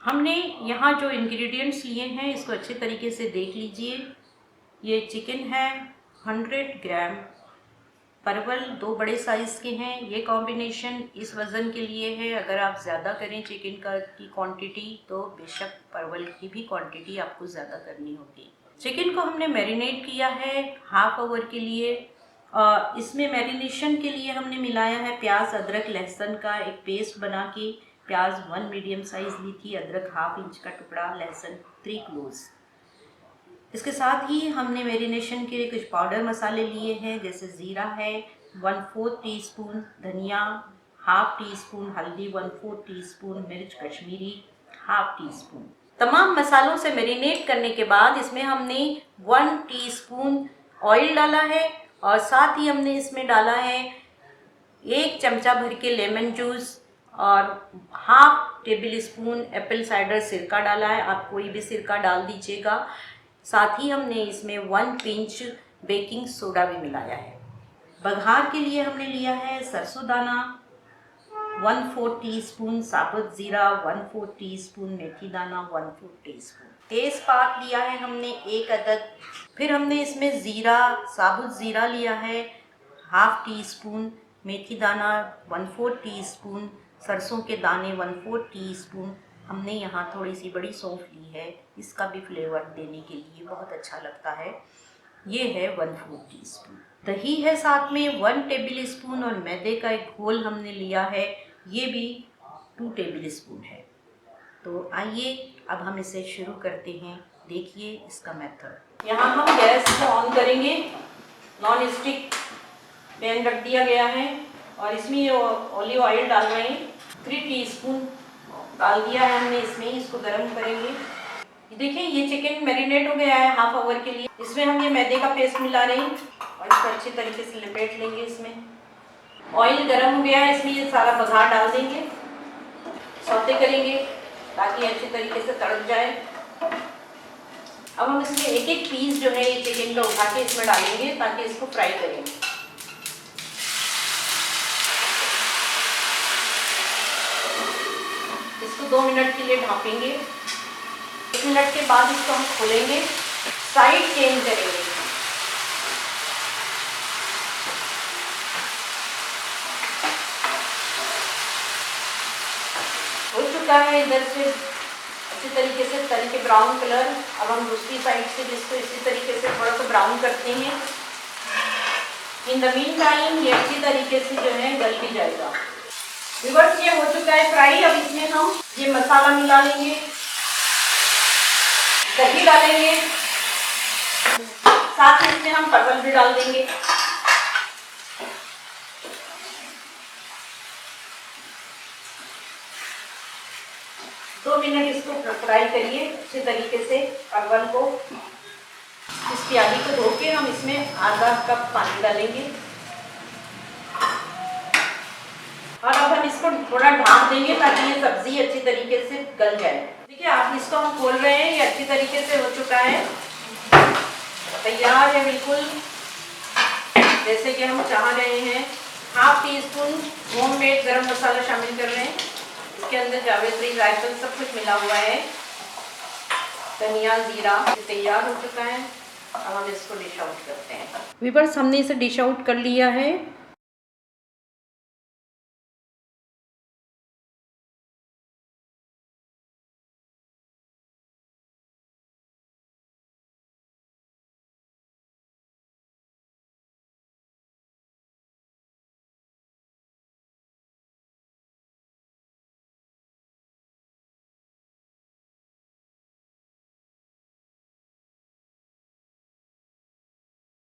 हमने यहाँ जो इंग्रेडिएंट्स लिए हैं इसको अच्छे तरीके से देख लीजिए। ये चिकन है 100 ग्राम, परवल 2 बड़े साइज़ के हैं। ये कॉम्बिनेशन इस वज़न के लिए है। अगर आप ज़्यादा करें चिकन की क्वांटिटी तो बेशक परवल की भी क्वांटिटी आपको ज़्यादा करनी होगी। चिकन को हमने मैरिनेट किया है हाफ आवर के लिए। इसमें मैरिनेशन के लिए हमने मिलाया है प्याज, अदरक, लहसुन का एक पेस्ट बना के। प्याज 1 मीडियम साइज़ ली थी, अदरक ½ इंच का टुकड़ा, लहसुन 3 क्लोव्स। इसके साथ ही हमने मैरिनेशन के लिए कुछ पाउडर मसाले लिए हैं, जैसे ज़ीरा है 1/4 टीस्पून, धनिया ½ टीस्पून, हल्दी 1/4 टीस्पून, मिर्च कश्मीरी ½ टीस्पून। तमाम मसालों से मैरिनेट करने के बाद इसमें हमने 1 टीस्पून ऑयल डाला है और साथ ही हमने इसमें डाला है 1 चमचा भर के लेमन जूस और ½ टेबल स्पून एप्पल साइडर सिरका डाला है। आप कोई भी सिरका डाल दीजिएगा। साथ ही हमने इसमें 1 पिंच बेकिंग सोडा भी मिलाया है। बघार के लिए हमने लिया है सरसों दाना 1/4 टीस्पून, साबुत ज़ीरा 1/4 टीस्पून, मेथी दाना 1/4 टीस्पून, तेज़पात लिया है हमने 1 अदद। फिर हमने इसमें ज़ीरा, साबुत ज़ीरा लिया है ½ टीस्पून, मेथी दाना 1/4 टीस्पून, सरसों के दाने 1/4 टीस्पून। हमने यहाँ थोड़ी सी बड़ी सौंफ ली है, इसका भी फ्लेवर देने के लिए बहुत अच्छा लगता है। ये है 1/4 टीस्पून। दही है साथ में 1 टेबल स्पून और मैदे का एक घोल हमने लिया है, ये भी 2 टेबल स्पून है। तो आइए अब हम इसे शुरू करते हैं। देखिए इसका मेथड। यहाँ हम गैस को ऑन करेंगे। नॉन स्टिक पैन रख दिया गया है और इसमें ऑलिव ऑयल डाल रहे हैं। 3 टीस्पून डाल दिया है हमने इसमें। इसको गर्म करेंगे। देखिए ये चिकन मैरिनेट हो गया है हाफ आवर के लिए। इसमें हम ये मैदे का पेस्ट मिला रहे हैं और इसको अच्छे तरीके से लपेट लेंगे। इसमें ऑयल गर्म हो गया है, इसमें ये सारा बघार डाल देंगे, सौते करेंगे ताकि अच्छे तरीके से तड़क जाए। अब हम इसमें एक एक पीस जो है ये चिकन का उठा के इसमें डालेंगे ताकि इसको फ्राई करेंगे। इसको 2 मिनट के लिए ढाँपेंगे। 1 मिनट के बाद इसको हम खोलेंगे, साइड चेंज करेंगे। हो चुका है इधर से अच्छी तरीके से तल के ब्राउन कलर। अब हम दूसरी साइड से भी इसको इसी तरीके से थोड़ा सा ब्राउन करते हैं। इन द मीन टाइम ये अच्छी तरीके से जो है गल भी जाएगा। व्यूअर्स ये हो चुका है फ्राई। अब इसमें हम ये मसाला मिला लेंगे, दही डालेंगे, साथ में इसमें हम परवल भी डाल देंगे। दो मिनट इसको फ्राई करिए अच्छे तरीके से परवल को। इस प्याली को धो के हम इसमें आधा कप पानी डालेंगे और अब हम इसको थोड़ा ढाँप देंगे ताकि ये सब्जी अच्छी तरीके से गल जाए। देखिए आप इसको हम खोल रहे हैं, ये अच्छी तरीके से हो चुका है, तैयार है बिल्कुल जैसे कि हम चाह रहे हैं। ½ टीस्पून होममेड गरम मसाला शामिल कर रहे हैं। इसके अंदर जावित्री, जायफल सब कुछ मिला हुआ है। धनिया, जीरा तैयार हो चुका है। अब हम इसको डिश आउट करते हैं। व्यूअर्स हमने इसे डिश आउट कर लिया है।